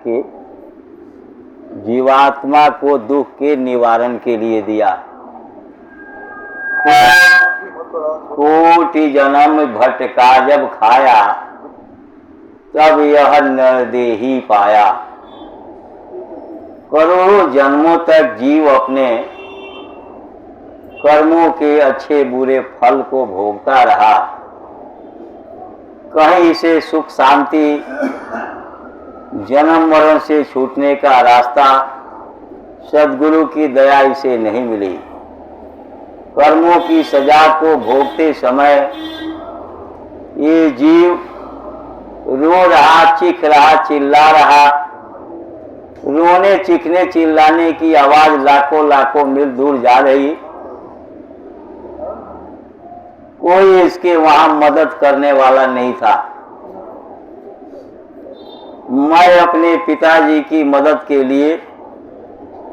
के जीवात्मा को दुख के निवारण के लिए दिया। कोटि जन्म भटका जब खाया, तब यह नरदेही पाया। करोड़ों जन्मों तक जीव अपने कर्मों के अच्छे बुरे फल को भोगता रहा। कहीं इसे सुख शांति, जन्म मरण से छूटने का रास्ता सद्गुरु की दया इसे नहीं मिली। कर्मों की सजा को भोगते समय ये जीव रो रहा, चीख रहा, चिल्ला रहा। रोने, चीखने, चिल्लाने की आवाज लाखों लाखों मील दूर जा रही। कोई इसके वहां मदद करने वाला नहीं था। मैं अपने पिताजी की मदद के लिए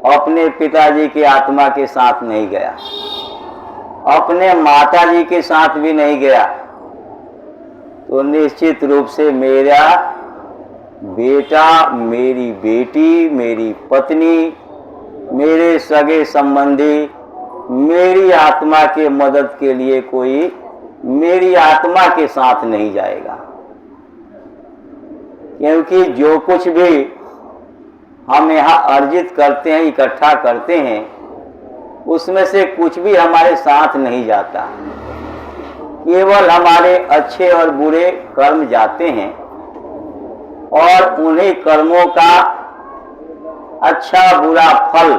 अपने पिताजी की आत्मा के साथ नहीं गया, अपने माताजी के साथ भी नहीं गया, तो निश्चित रूप से मेरा बेटा, मेरी बेटी, मेरी पत्नी, मेरे सगे संबंधी मेरी आत्मा के मदद के लिए कोई मेरी आत्मा के साथ नहीं जाएगा। क्योंकि जो कुछ भी हम यहाँ अर्जित करते हैं, इकट्ठा करते हैं, उसमें से कुछ भी हमारे साथ नहीं जाता। केवल हमारे अच्छे और बुरे कर्म जाते हैं और उन्हीं कर्मों का अच्छा बुरा फल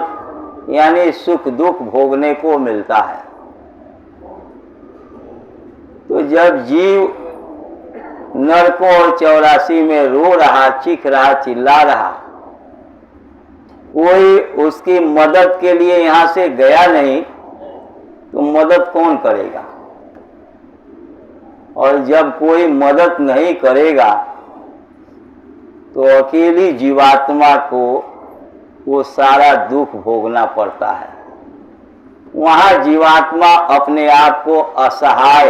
यानी सुख दुख भोगने को मिलता है। तो जब जीव नरकों और 84 में रो रहा, चीख रहा, चिल्ला रहा, कोई उसकी मदद के लिए यहां से गया नहीं, तो मदद कौन करेगा? और जब कोई मदद नहीं करेगा तो अकेली जीवात्मा को वो सारा दुख भोगना पड़ता है। वहां जीवात्मा अपने आप को असहाय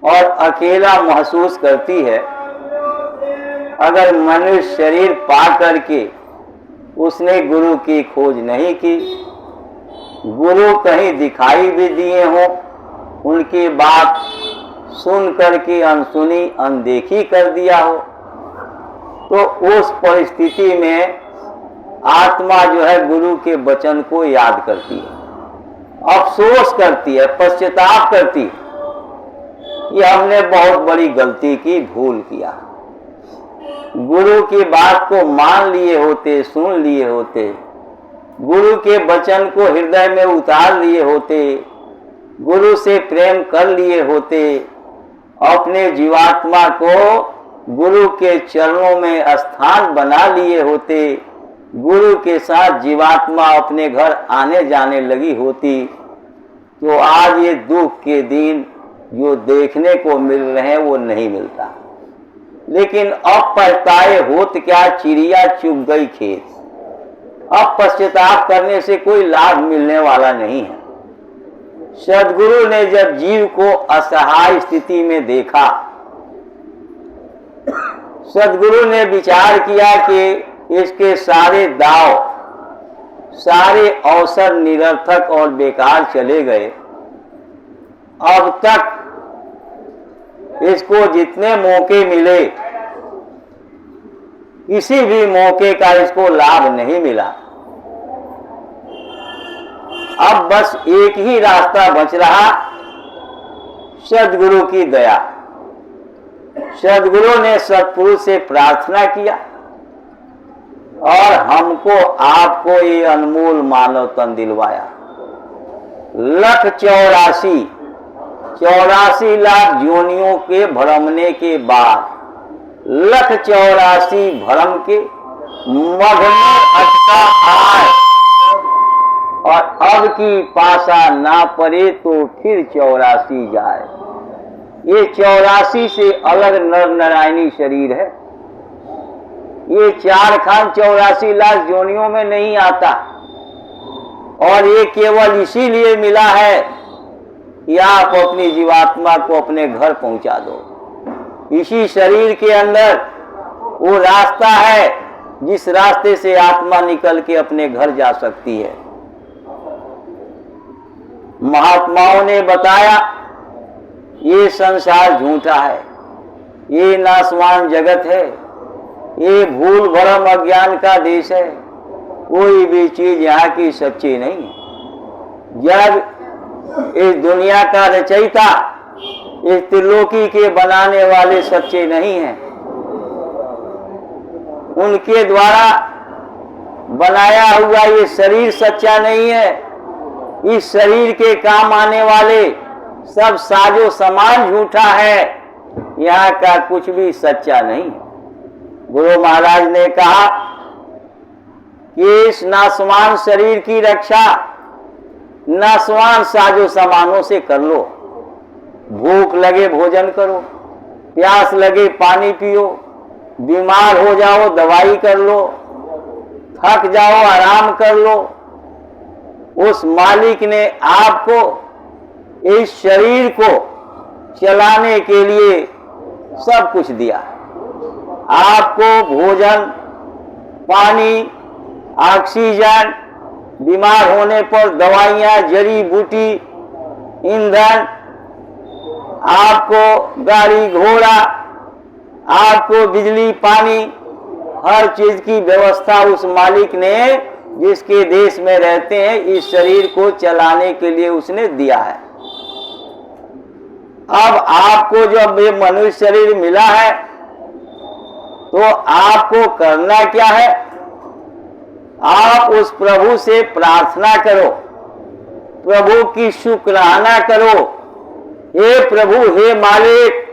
और अकेला महसूस करती है। अगर मनुष्य शरीर पा करके उसने गुरु की खोज नहीं की, गुरु कहीं दिखाई भी दिए हों, उनकी बात सुन करके अनसुनी अनदेखी कर दिया हो, तो उस परिस्थिति में आत्मा जो है गुरु के वचन को याद करती है, अफसोस करती है, पश्चाताप करती है कि हमने बहुत बड़ी गलती की, भूल किया। गुरु की बात को मान लिए होते, सुन लिए होते, गुरु के वचन को हृदय में उतार लिए होते, गुरु से प्रेम कर लिए होते, अपने जीवात्मा को गुरु के चरणों में स्थान बना लिए होते, गुरु के साथ जीवात्मा अपने घर आने जाने लगी होती, तो आज ये दुख के दिन जो देखने को मिल रहे हैं वो नहीं मिलता। लेकिन अब पछताए होत क्या, चिड़िया चुग गई खेत। अब पश्चाताप करने से कोई लाभ मिलने वाला नहीं है। सद्गुरु ने जब जीव को असहाय स्थिति में देखा, सद्गुरु ने विचार किया कि इसके सारे दाव, सारे अवसर निरर्थक और बेकार चले गए। अब तक इसको जितने मौके मिले, किसी भी मौके का इसको लाभ नहीं मिला। अब बस एक ही रास्ता बच रहा, सद्गुरु की दया। सद्गुरु ने सत्पुरुष से प्रार्थना किया और हमको आपको ये अनमोल मानव तन दिलवाया। 1,84,84 योनियों के भ्रमने के बाद, 1,84 भ्रम के मध में अटका आए, और अब की पासा ना पड़े तो फिर 84 जाए। ये 84 से अलग नर नारायणी शरीर है। ये 4 खान 84 लाख योनियों में नहीं आता, और ये केवल इसीलिए मिला है कि आप अपनी जीवात्मा को अपने घर पहुंचा दो। इसी शरीर के अंदर वो रास्ता है जिस रास्ते से आत्मा निकल के अपने घर जा सकती है। महात्माओं ने बताया ये संसार झूठा है, ये नाशवान जगत है, ये भूल भरम अज्ञान का देश है, कोई भी चीज यहाँ की सच्ची नहीं है। जब इस दुनिया का रचयिता, इस त्रिलोकी के बनाने वाले सच्चे नहीं हैं, उनके द्वारा बनाया हुआ ये शरीर सच्चा नहीं है, इस शरीर के काम आने वाले सब साजो सामान झूठा है, यहाँ का कुछ भी सच्चा नहीं। गुरु महाराज ने कहा कि इस नाशवान शरीर की रक्षा नाशवान साजो सामानों से कर लो। भूख लगे भोजन करो, प्यास लगे पानी पियो, बीमार हो जाओ दवाई कर लो, थक जाओ आराम कर लो। उस मालिक ने आपको इस शरीर को चलाने के लिए सब कुछ दिया। आपको भोजन, पानी, ऑक्सीजन, बीमार होने पर दवाइयाँ, जड़ी बूटी, ईंधन, आपको गाड़ी घोड़ा, आपको बिजली पानी, हर चीज की व्यवस्था उस मालिक ने जिसके देश में रहते हैं इस शरीर को चलाने के लिए उसने दिया है। अब आपको जब ये मनुष्य शरीर मिला है तो आपको करना क्या है? आप उस प्रभु से प्रार्थना करो, प्रभु की शुक्राना करो। हे प्रभु, हे मालिक,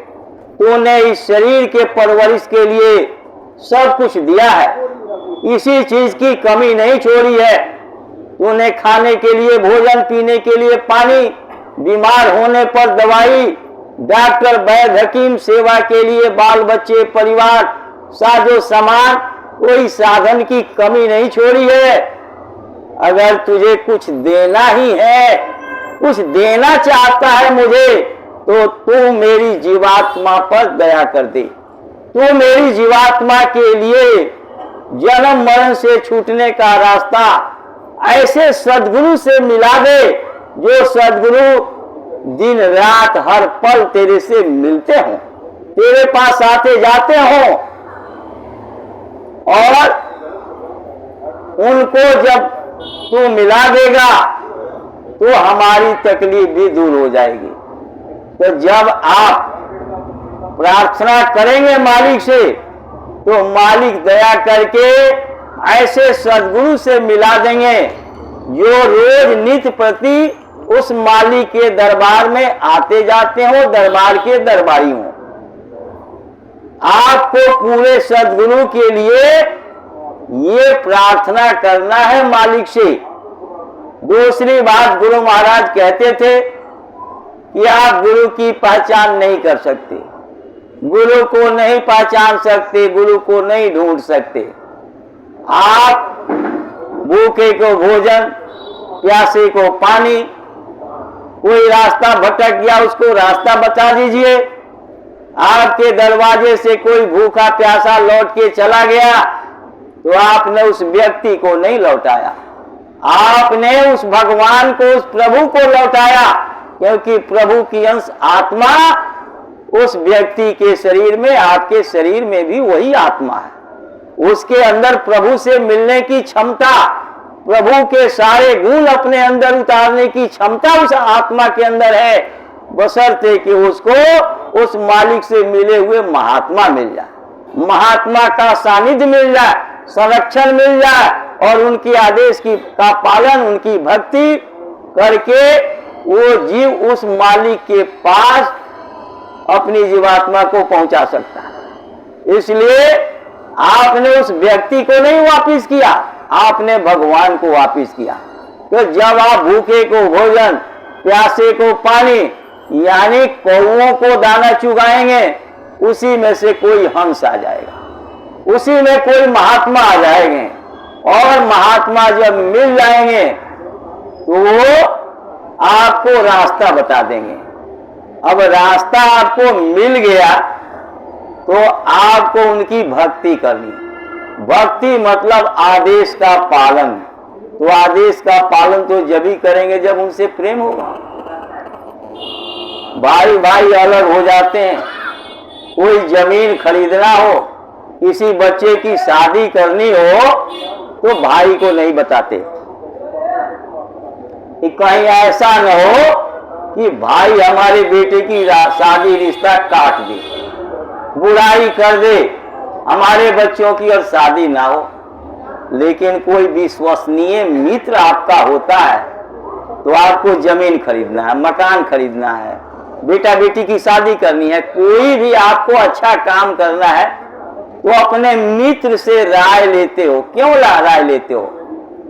तूने इस शरीर के परवरिश के लिए सब कुछ दिया है, इसी चीज की कमी नहीं छोड़ी है। तूने खाने के लिए भोजन, पीने के लिए पानी, बीमार होने पर दवाई, डॉक्टर, वैद्य, हकीम, सेवा के लिए बाल बच्चे, परिवार, साजो सामान, कोई साधन की कमी नहीं छोड़ी है। अगर तुझे कुछ देना ही है, कुछ देना चाहता है मुझे, तो तू मेरी जीवात्मा पर दया कर दे। तू मेरी जीवात्मा के लिए जन्म मरण से छूटने का रास्ता ऐसे सद्गुरु से मिला दे, जो सद्गुरु दिन रात हर पल तेरे से मिलते हों, तेरे पास आते जाते हों, और उनको जब तू मिला देगा तो हमारी तकलीफ भी दूर हो जाएगी। तो जब आप प्रार्थना करेंगे मालिक से, तो मालिक दया करके ऐसे सद्गुरु से मिला देंगे जो रोज नित्य प्रति उस मालिक के दरबार में आते जाते हो, दरबार के दरबारी हो। आपको पूरे सद्गुरु के लिए ये प्रार्थना करना है मालिक से। दूसरी बात, गुरु महाराज कहते थे कि आप गुरु की पहचान नहीं कर सकते, गुरु को नहीं पहचान सकते, गुरु को नहीं ढूंढ सकते। आप भूखे को भोजन, प्यासे को पानी, कोई रास्ता भटक गया उसको रास्ता बता दीजिए। आपके दरवाजे से कोई भूखा प्यासा लौट के चला गया तो आपने उस व्यक्ति को नहीं लौटाया, आपने उस भगवान को, उस प्रभु को लौटाया, क्योंकि प्रभु की अंश आत्मा उस व्यक्ति के शरीर में, आपके शरीर में भी वही आत्मा है। उसके अंदर प्रभु से मिलने की क्षमता, प्रभु के सारे गुण अपने अंदर उतारने की क्षमता उस आत्मा के अंदर है, बशर्ते कि उसको उस मालिक से मिले हुए महात्मा मिल जाए, महात्मा का सानिध्य मिल जाए, संरक्षण मिल जाए, और उनके आदेश का पालन, उनकी भक्ति करके वो जीव उस मालिक के पास अपनी जीवात्मा को पहुंचा सकता है। इसलिए आपने उस व्यक्ति को नहीं वापिस किया, आपने भगवान को वापिस किया। तो जब आप भूखे को भोजन, प्यासे को पानी, यानी कौओं को दाना चुगाएंगे, उसी में से कोई हंस आ जाएगा, उसी में कोई महात्मा आ जाएंगे, और महात्मा जब मिल जाएंगे तो वो आपको रास्ता बता देंगे। अब रास्ता आपको मिल गया तो आपको उनकी भक्ति करनी। भक्ति मतलब आदेश का पालन। तो आदेश का पालन तो जब ही करेंगे जब उनसे प्रेम होगा। भाई भाई अलग हो जाते हैं, कोई जमीन खरीदना हो, किसी बच्चे की शादी करनी हो तो भाई को नहीं बताते कि कहीं ऐसा न हो कि भाई हमारे बेटे की शादी रिश्ता काट दे, बुराई कर दे, हमारे बच्चों की और शादी ना हो। लेकिन कोई विश्वसनीय मित्र आपका होता है तो आपको जमीन खरीदना है, मकान खरीदना है, बेटा बेटी की शादी करनी है, कोई भी आपको अच्छा काम करना है तो अपने मित्र से राय लेते हो। क्यों राय लेते हो?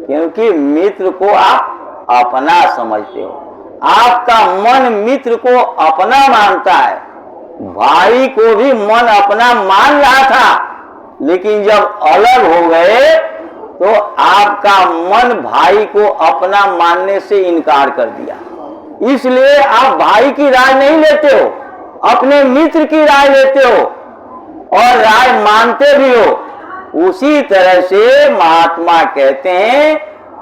क्योंकि मित्र को आप अपना समझते हो, आपका मन मित्र को अपना मानता है। भाई को भी मन अपना मान रहा था, लेकिन जब अलग हो गए तो आपका मन भाई को अपना मानने से इनकार कर दिया। इसलिए आप भाई की राय नहीं लेते हो, अपने मित्र की राय लेते हो और राय मानते भी हो। उसी तरह से महात्मा कहते हैं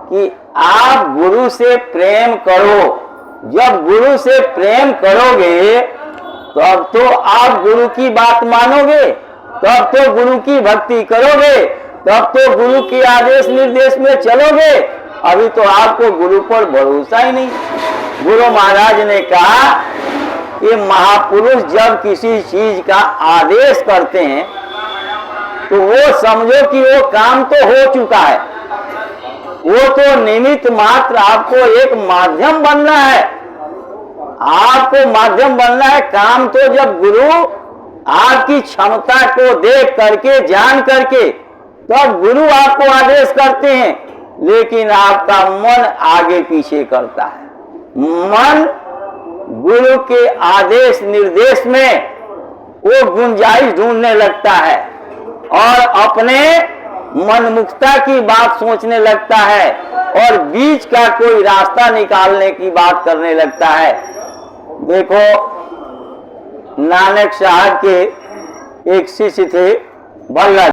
कि आप गुरु से प्रेम करो। जब गुरु से प्रेम करोगे तब तो आप गुरु की बात मानोगे, तब तो गुरु की भक्ति करोगे, तब तो गुरु के आदेश निर्देश में चलोगे। अभी तो आपको गुरु पर भरोसा ही नहीं। गुरु महाराज ने कहा कि महापुरुष जब किसी चीज का आदेश करते हैं तो वो समझो कि वो काम तो हो चुका है, वो तो निमित्त मात्र, आपको एक माध्यम बनना है। आपको माध्यम बनना है। काम तो जब गुरु आपकी क्षमता को देख करके, जान करके, तब गुरु आपको आदेश करते हैं, लेकिन आपका मन आगे पीछे करता है। मन गुरु के आदेश निर्देश में वो गुंजाइश ढूंढने लगता है और अपने मनमुखता की बात सोचने लगता है और बीच का कोई रास्ता निकालने की बात करने लगता है। देखो, नानक साहब के एक शिष्य थे, बल्ला